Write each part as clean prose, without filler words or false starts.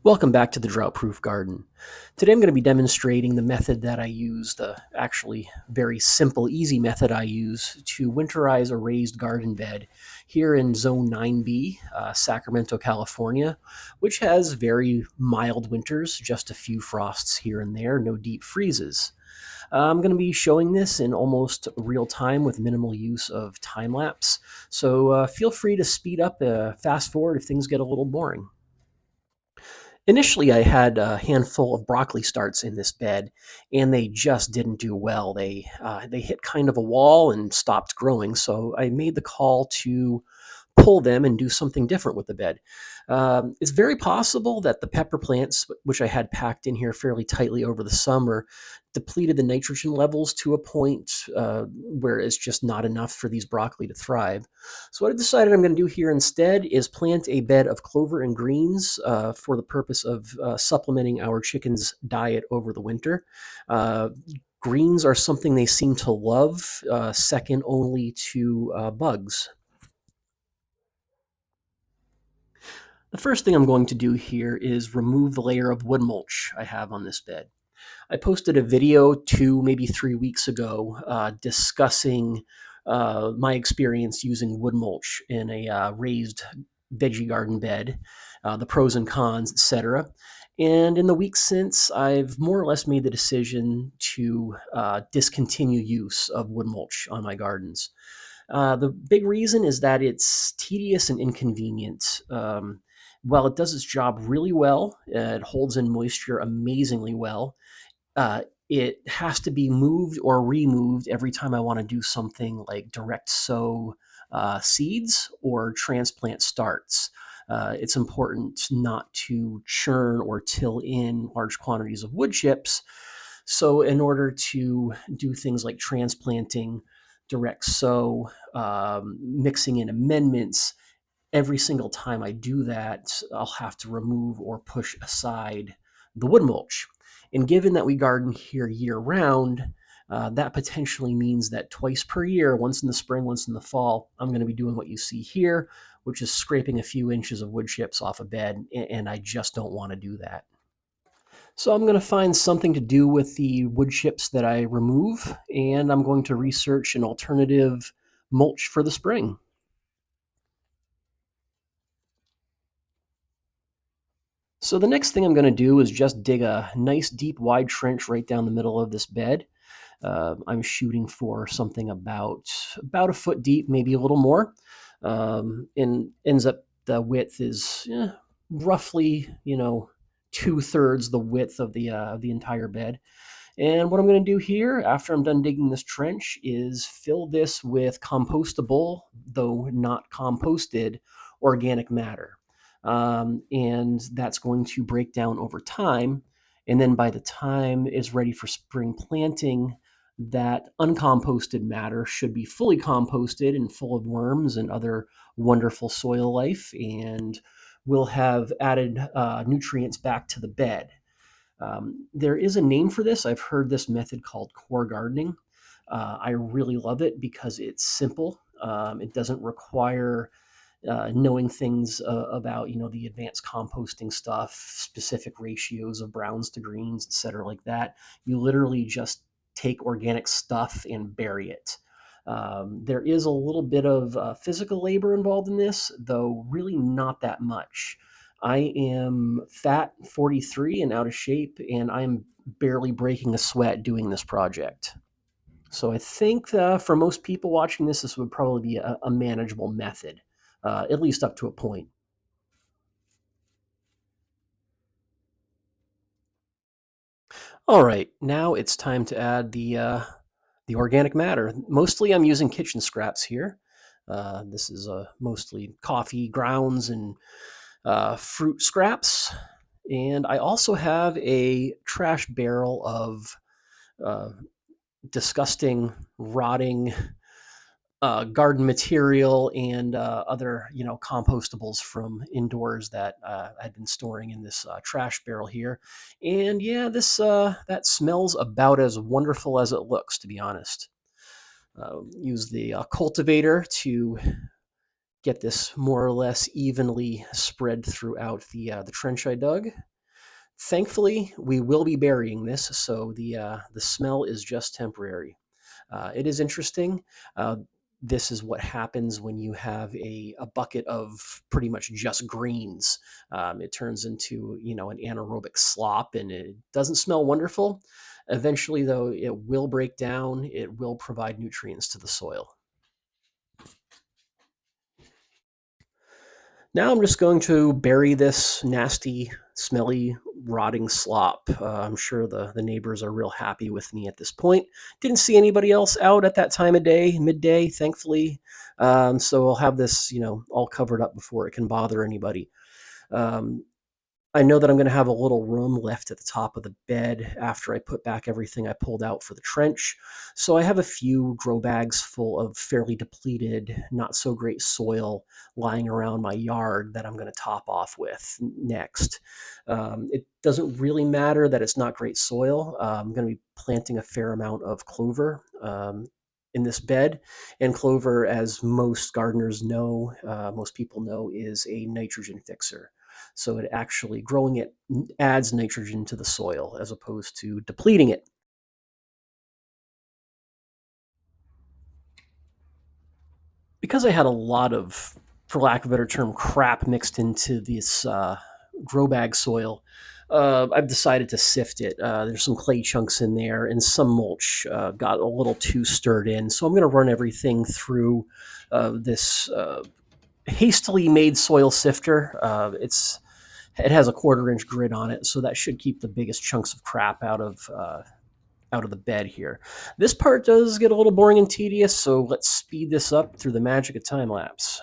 Welcome back to the Drought Proof Garden. Today I'm going to be demonstrating the method that I use, the actually very simple, easy method I use to winterize a raised garden bed here in Zone 9B, Sacramento, California, which has very mild winters, just a few frosts here and there, no deep freezes. I'm going to be showing this in almost real time with minimal use of time lapse, so feel free to speed up, fast forward if things get a little boring. Initially, I had a handful of broccoli starts in this bed, and they just didn't do well. They hit kind of a wall and stopped growing. So I made the call to pull them and do something different with the bed. It's very possible that the pepper plants, which I had packed in here fairly tightly over the summer, depleted the nitrogen levels to a point where it's just not enough for these broccoli to thrive. So what I decided I'm going to do here instead is plant a bed of clover and greens for the purpose of supplementing our chickens' diet over the winter. Uh, Greens are something they seem to love, second only to bugs. The first thing I'm going to do here is remove the layer of wood mulch I have on this bed. I posted a video 2, maybe 3 weeks ago discussing my experience using wood mulch in a raised veggie garden bed, the pros and cons, etc. And in the weeks since, I've more or less made the decision to discontinue use of wood mulch on my gardens. The big reason is that it's tedious and inconvenient. While it does its job really well, it holds in moisture amazingly well. It has to be moved or removed every time I want to do something like direct sow seeds or transplant starts. It's important not to churn or till in large quantities of wood chips. So, in order to do things like transplanting, direct sow, mixing in amendments, every single time I do that, I'll have to remove or push aside the wood mulch. And given that we garden here year round, that potentially means that twice per year, once in the spring, once in the fall, I'm going to be doing what you see here, which is scraping a few inches of wood chips off a bed, and I just don't want to do that. So I'm going to find something to do with the wood chips that I remove, and I'm going to research an alternative mulch for the spring. So the next thing I'm going to do is just dig a nice deep wide trench right down the middle of this bed. I'm shooting for something about a foot deep, maybe a little more, and ends up the width is roughly 2/3 the width of the entire bed. And what I'm going to do here after I'm done digging this trench is fill this with compostable, though not composted, organic matter. And that's going to break down over time. And then by the time it's ready for spring planting, that uncomposted matter should be fully composted and full of worms and other wonderful soil life, and will have added nutrients back to the bed. There is a name for this. I've heard this method called core gardening. I really love it because it's simple. It doesn't require knowing things about the advanced composting stuff, specific ratios of browns to greens, etc., like that. You literally just take organic stuff and bury it. There is a little bit of physical labor involved in this, though really not that much. I am fat, 43, and out of shape, and I'm barely breaking a sweat doing this project. So I think for most people watching this, this would probably be a manageable method, at least up to a point. All right, now it's time to add the organic matter. Mostly, I'm using kitchen scraps here. This is mostly coffee grounds and fruit scraps, and I also have a trash barrel of uh, disgusting, rotting garden material and other compostables from indoors that I've been storing in this trash barrel here. And yeah, this that smells about as wonderful as it looks, to be honest. Use the cultivator to get this more or less evenly spread throughout the trench I dug. Thankfully, we will be burying this, so the smell is just temporary. It is interesting. Uh, this is what happens when you have a bucket of pretty much just greens. It turns into an anaerobic slop, and it doesn't smell wonderful. Eventually, though, it will break down. It will provide nutrients to the soil. Now I'm just going to bury this nasty, smelly, rotting slop. I'm sure the neighbors are real happy with me at this point. Didn't see anybody else out at that time of day, midday, thankfully. So I'll have this, all covered up before it can bother anybody. Um, I know that I'm going to have a little room left at the top of the bed after I put back everything I pulled out for the trench. So I have a few grow bags full of fairly depleted, not so great soil lying around my yard that I'm going to top off with next. It doesn't really matter that it's not great soil. I'm going to be planting a fair amount of clover. In this bed, and clover, as most gardeners know, most people know, is a nitrogen fixer. So it actually growing it adds nitrogen to the soil as opposed to depleting it. Because I had a lot of, for lack of a better term, crap mixed into this grow bag soil, I've decided to sift it. There's some clay chunks in there, and some mulch got a little too stirred in. So I'm going to run everything through this hastily made soil sifter. It has a 1/4 inch grid on it, so that should keep the biggest chunks of crap out of the bed here. This part does get a little boring and tedious, so let's speed this up through the magic of time lapse.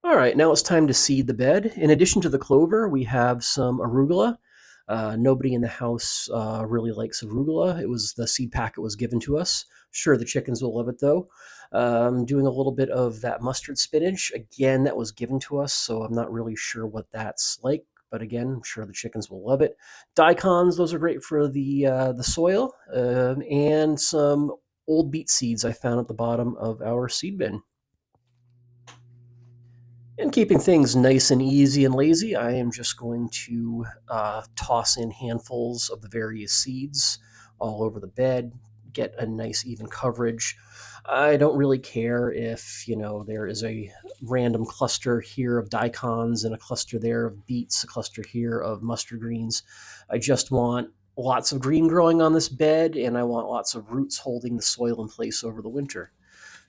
All right, now it's time to seed the bed. In addition to the clover, we have some arugula. Nobody in the house really likes arugula. It was the seed packet was given to us. Sure, the chickens will love it though. Doing a little bit of that mustard spinach. Again, that was given to us, so I'm not really sure what that's like. But again, I'm sure the chickens will love it. Daikons, those are great for the soil, and some old beet seeds I found at the bottom of our seed bin. And keeping things nice and easy and lazy, I am just going to toss in handfuls of the various seeds all over the bed, get a nice even coverage. I don't really care if, there is a random cluster here of daikons and a cluster there of beets, a cluster here of mustard greens. I just want lots of green growing on this bed, and I want lots of roots holding the soil in place over the winter.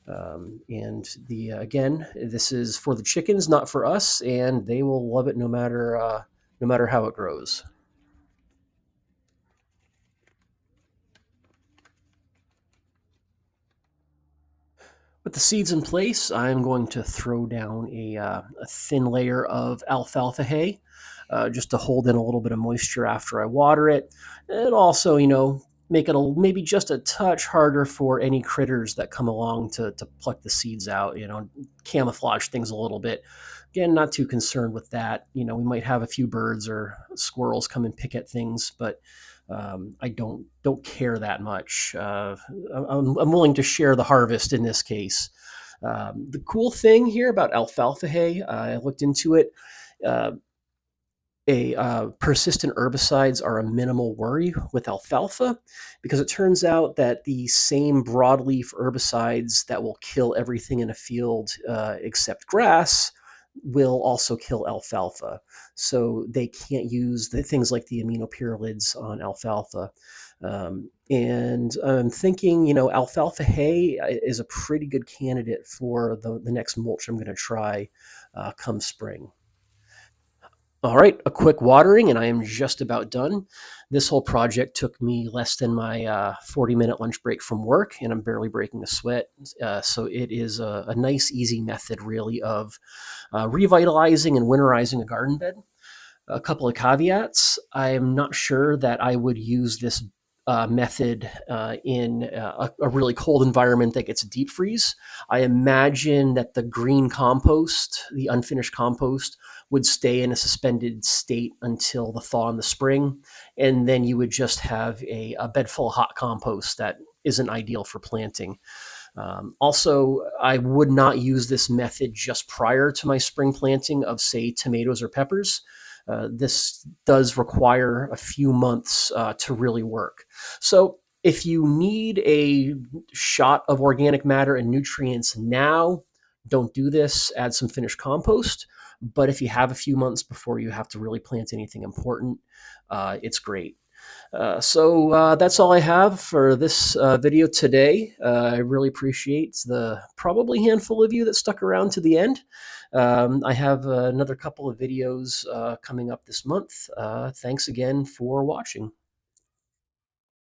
And the again, this is for the chickens, not for us, and they will love it no matter how it grows. With the seeds in place, I'm going to throw down a thin layer of alfalfa hay just to hold in a little bit of moisture after I water it. And also, make it maybe just a touch harder for any critters that come along to pluck the seeds out, camouflage things a little bit. Again, not too concerned with that. We might have a few birds or squirrels come and pick at things, but I don't care that much. I'm willing to share the harvest in this case. The cool thing here about alfalfa hay, I looked into it. Uh, Persistent herbicides are a minimal worry with alfalfa because it turns out that the same broadleaf herbicides that will kill everything in a field except grass will also kill alfalfa. So they can't use the things like the aminopyralids on alfalfa. And I'm thinking, alfalfa hay is a pretty good candidate for the next mulch I'm going to try come spring. All right, a quick watering and I am just about done. This whole project took me less than my 40-minute lunch break from work, and I'm barely breaking a sweat. So it is a nice, easy method, really, of revitalizing and winterizing a garden bed. A couple of caveats. I am not sure that I would use this method in a really cold environment that gets a deep freeze. I imagine that the green compost, the unfinished compost, would stay in a suspended state until the thaw in the spring. And then you would just have a bed full of hot compost that isn't ideal for planting. Also, I would not use this method just prior to my spring planting of, say, tomatoes or peppers. This does require a few months to really work. So if you need a shot of organic matter and nutrients now, don't do this. Add some finished compost. But if you have a few months before you have to really plant anything important, it's great. So that's all I have for this video today. I really appreciate the probably handful of you that stuck around to the end. I have another couple of videos coming up this month. Thanks again for watching.